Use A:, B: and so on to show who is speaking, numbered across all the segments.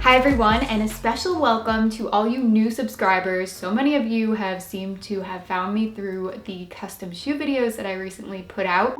A: Hi everyone, and a special welcome to all you new subscribers. So many of you have seemed to have found me through the custom shoe videos that I recently put out.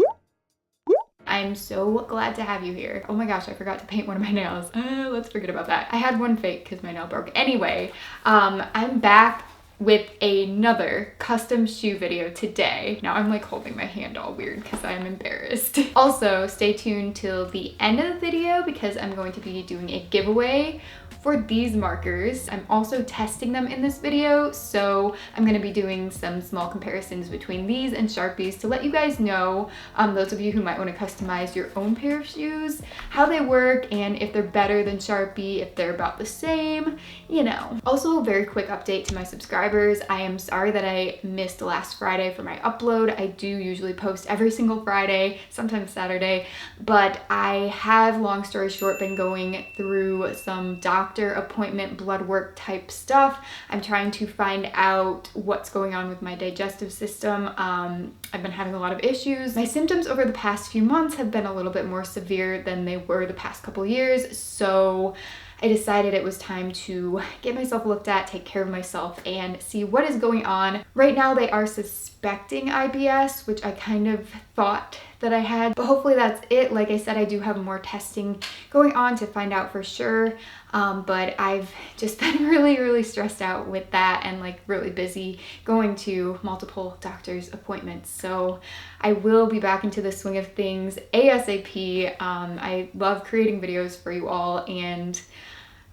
A: I'm so glad to have you here. Oh my gosh, I forgot to paint one of my nails. Let's forget about that. I had one fake because my nail broke. Anyway, I'm back with another custom shoe video today. Now I'm like holding my hand all weird because I'm embarrassed. Also, stay tuned till the end of the video because I'm going to be doing a giveaway for these markers. I'm also testing them in this video, so I'm going to be doing some small comparisons between these and Sharpies to let you guys know, those of you who might want to customize your own pair of shoes, how they work and if they're better than Sharpie, if they're about the same, you know. Also, a very quick update to my subscribers. I am sorry that I missed last Friday for my upload. I do usually post every single Friday, sometimes Saturday, but I have, long story short, been going through some doctor appointment blood work type stuff. I'm trying to find out what's going on with my digestive system. I've been having a lot of issues. My symptoms over the past few months have been a little bit more severe than they were the past couple years, so I decided it was time to get myself looked at, take care of myself, and see what is going on. Right now they are suspecting IBS, which I kind of thought that I had, but hopefully that's it. Like I said, I do have more testing going on to find out for sure, but I've just been really stressed out with that and like really busy going to multiple doctor's appointments. So I will be back into the swing of things ASAP. I love creating videos for you all, and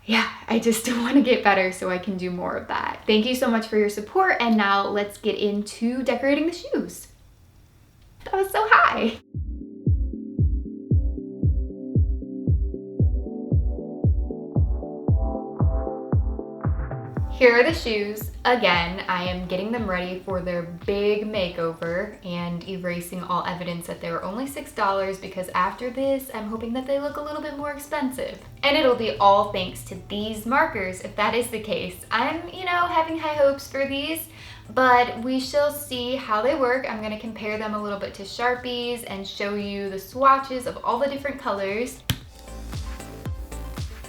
A: yeah, I just want to get better so I can do more of that. Thank you so much for your support, and now let's get into decorating the shoes. That was so high. Here are the shoes. Again, I am getting them ready for their big makeover and erasing all evidence that they were only $6 because after this, I'm hoping that they look a little bit more expensive. And it'll be all thanks to these markers, if that is the case. I'm, having high hopes for these, but we shall see how they work. I'm gonna compare them a little bit to Sharpies and show you the swatches of all the different colors.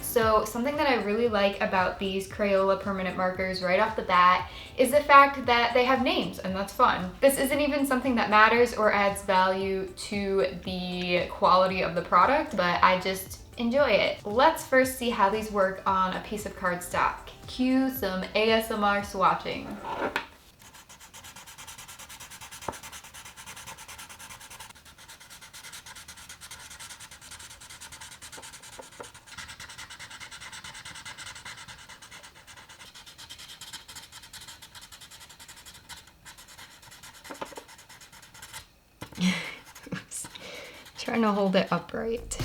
A: So something that I really like about these Crayola permanent markers right off the bat is the fact that they have names, and that's fun. This isn't even something that matters or adds value to the quality of the product, but I just enjoy it. Let's first see how these work on a piece of cardstock. Cue some ASMR swatching. Trying to hold it upright.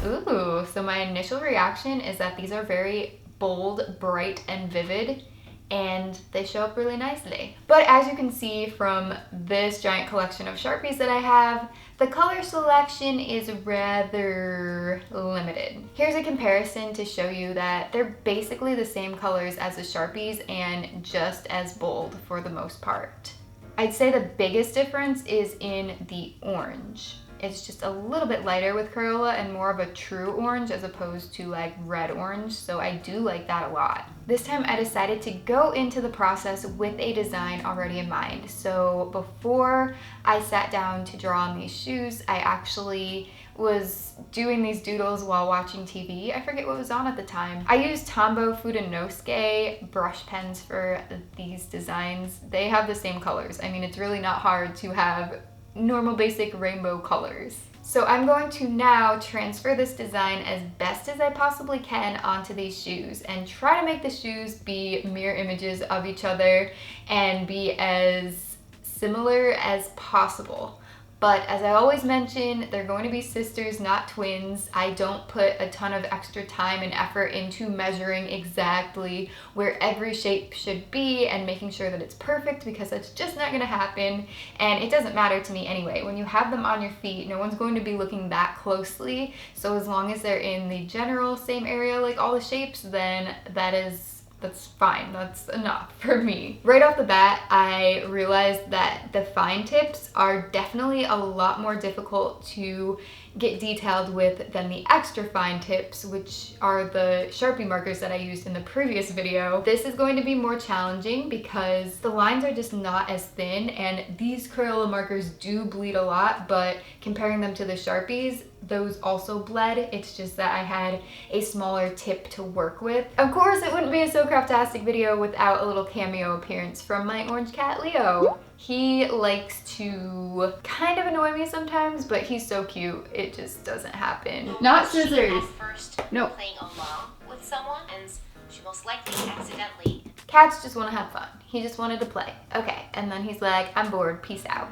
A: Ooh, so my initial reaction is that these are very bold, bright, and vivid, and they show up really nicely. But as you can see from this giant collection of Sharpies that I have, the color selection is rather limited. Here's a comparison to show you that they're basically the same colors as the Sharpies and just as bold for the most part. I'd say the biggest difference is in the orange. It's just a little bit lighter with Crayola and more of a true orange as opposed to like red orange, so I do like that a lot. This time I decided to go into the process with a design already in mind. So before I sat down to draw on these shoes, I actually was doing these doodles while watching TV. I forget what was on at the time. I used Tombow Fudenosuke brush pens for these designs. They have the same colors. I mean, it's really not hard to have normal basic rainbow colors. So I'm going to now transfer this design as best as I possibly can onto these shoes and try to make the shoes be mirror images of each other and be as similar as possible. But as I always mention, they're going to be sisters, not twins. I don't put a ton of extra time and effort into measuring exactly where every shape should be and making sure that it's perfect because that's just not gonna happen. And it doesn't matter to me anyway. When you have them on your feet, no one's going to be looking that closely. So as long as they're in the general same area like all the shapes, then that is That's fine, that's enough for me. Right off the bat, I realized that the fine tips are definitely a lot more difficult to get detailed with than the extra fine tips, which are the Sharpie markers that I used in the previous video. This is going to be more challenging because the lines are just not as thin, and these Crayola markers do bleed a lot, but comparing them to the Sharpies, those also bled. It's just that I had a smaller tip to work with. Of course, it wouldn't be a SoCraftastic video without a little cameo appearance from my orange cat, Leo. He likes to kind of annoy me sometimes, but he's so cute, it just doesn't happen. Not scissors. No.
B: Playing along with someone, and she most likely accidentally.
A: Cats just want to have fun. He just wanted to play. Okay, and then he's like, I'm bored, peace out.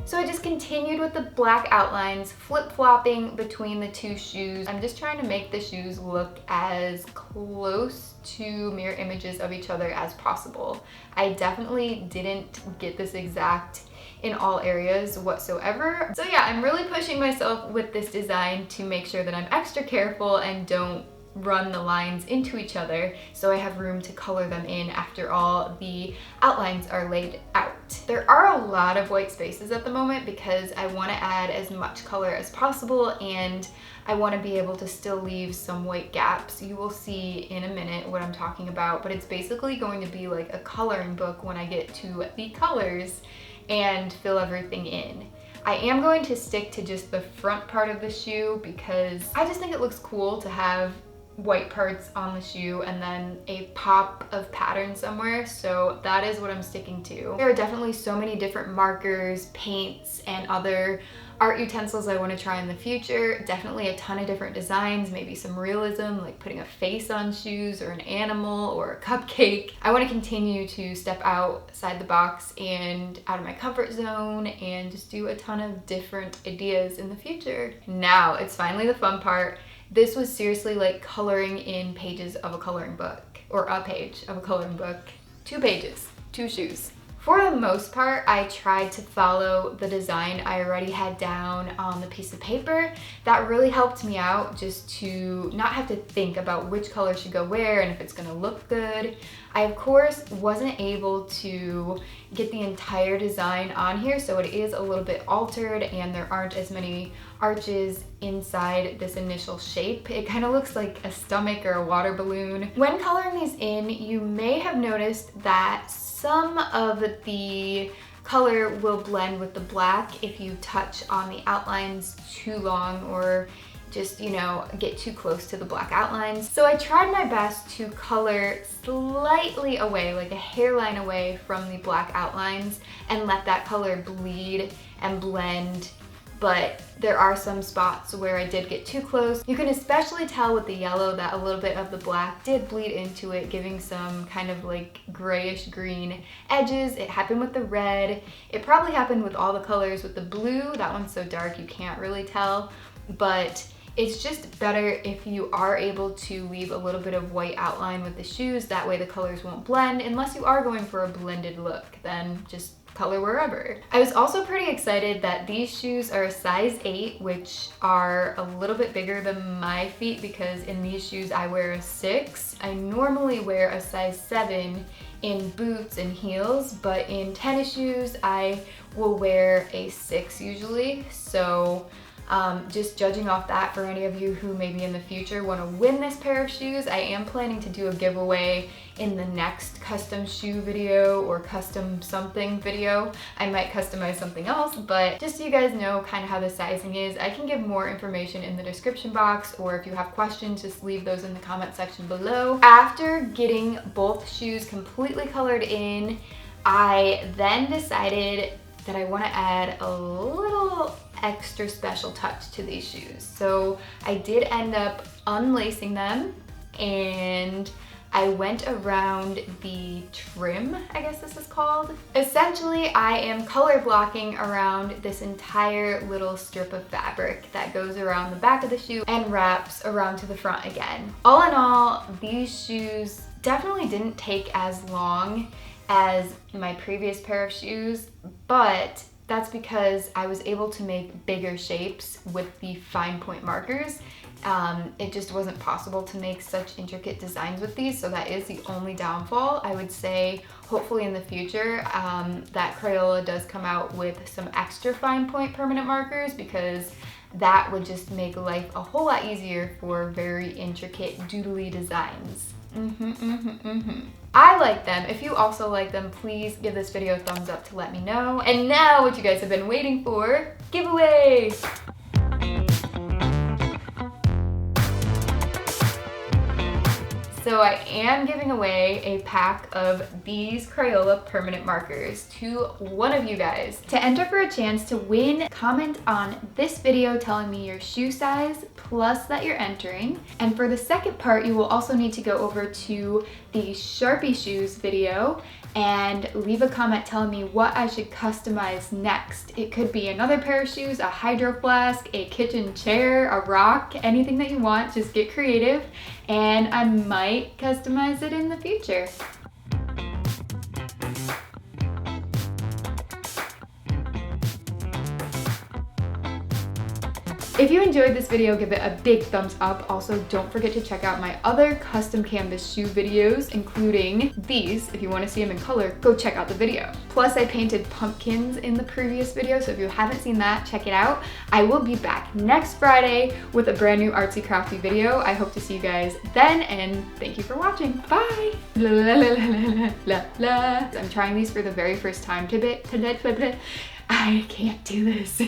A: So I just continued with the black outlines, flip-flopping between the two shoes. I'm just trying to make the shoes look as close to mirror images of each other as possible. I definitely didn't get this exact in all areas whatsoever. So yeah, I'm really pushing myself with this design to make sure that I'm extra careful and don't run the lines into each other, so I have room to color them in after all the outlines are laid out. There are a lot of white spaces at the moment because I want to add as much color as possible, and I want to be able to still leave some white gaps. You will see in a minute what I'm talking about, but it's basically going to be like a coloring book when I get to the colors and fill everything in. I am going to stick to just the front part of the shoe because I just think it looks cool to have white parts on the shoe and then a pop of pattern somewhere, so that is what I'm sticking to. There are definitely so many different markers, paints, and other art utensils I want to try in the future. Definitely a ton of different designs, maybe some realism, like putting a face on shoes or an animal or a cupcake. I want to continue to step outside the box and out of my comfort zone and just do a ton of different ideas in the future. Now it's finally the fun part. This was seriously like coloring in pages of a coloring book, or a page of a coloring book. 2 pages, 2 shoes. For the most part, I tried to follow the design I already had down on the piece of paper. That really helped me out, just to not have to think about which color should go where and if it's gonna look good. I, of course, wasn't able to get the entire design on here, so it is a little bit altered and there aren't as many arches inside this initial shape. It kind of looks like a stomach or a water balloon. When coloring these in, you may have noticed that some of the color will blend with the black if you touch on the outlines too long or just, you know, get too close to the black outlines. So I tried my best to color slightly away, like a hairline away from the black outlines, and let that color bleed and blend, but there are some spots where I did get too close. You can especially tell with the yellow that a little bit of the black did bleed into it, giving some kind of like grayish green edges. It happened with the red. It probably happened with all the colors. With the blue, that one's so dark you can't really tell, but it's just better if you are able to leave a little bit of white outline with the shoes. That way the colors won't blend, unless you are going for a blended look, then just color wherever. I was also pretty excited that these shoes are a size 8, which are a little bit bigger than my feet because in these shoes I wear a 6. I normally wear a size 7 in boots and heels, but in tennis shoes I will wear a 6 usually. So just judging off that, for any of you who maybe in the future want to win this pair of shoes, I am planning to do a giveaway in the next custom shoe video or custom something video. I might customize something else, but just so you guys know kind of how the sizing is, I can give more information in the description box, or if you have questions, just leave those in the comment section below. After getting both shoes completely colored in, I then decided that I want to add a little extra special touch to these shoes. So I did end up unlacing them, and I went around the trim, I guess this is called. Essentially, I am color blocking around this entire little strip of fabric that goes around the back of the shoe and wraps around to the front again. All in all, these shoes definitely didn't take as long as my previous pair of shoes, but that's because I was able to make bigger shapes with the fine point markers. It just wasn't possible to make such intricate designs with these, so that is the only downfall. I would say hopefully in the future that Crayola does come out with some extra fine point permanent markers, because that would just make life a whole lot easier for very intricate doodly designs. I like them. If you also like them, please give this video a thumbs up to let me know. And now what you guys have been waiting for, giveaway! So I am giving away a pack of these Crayola permanent markers to one of you guys. To enter for a chance to win, comment on this video telling me your shoe size plus that you're entering. And for the second part, you will also need to go over to the Sharpie shoes video and leave a comment telling me what I should customize next. It could be another pair of shoes, a hydro flask, a kitchen chair, a rock, anything that you want. Just get creative and I might customize it in the future. If you enjoyed this video, give it a big thumbs up. Also, don't forget to check out my other custom canvas shoe videos, including these. If you want to see them in color, go check out the video. Plus, I painted pumpkins in the previous video, so if you haven't seen that, check it out. I will be back next Friday with a brand new artsy crafty video. I hope to see you guys then, and thank you for watching. Bye! La, la, la, la, la, la. I'm trying these for the very first time today. I can't do this.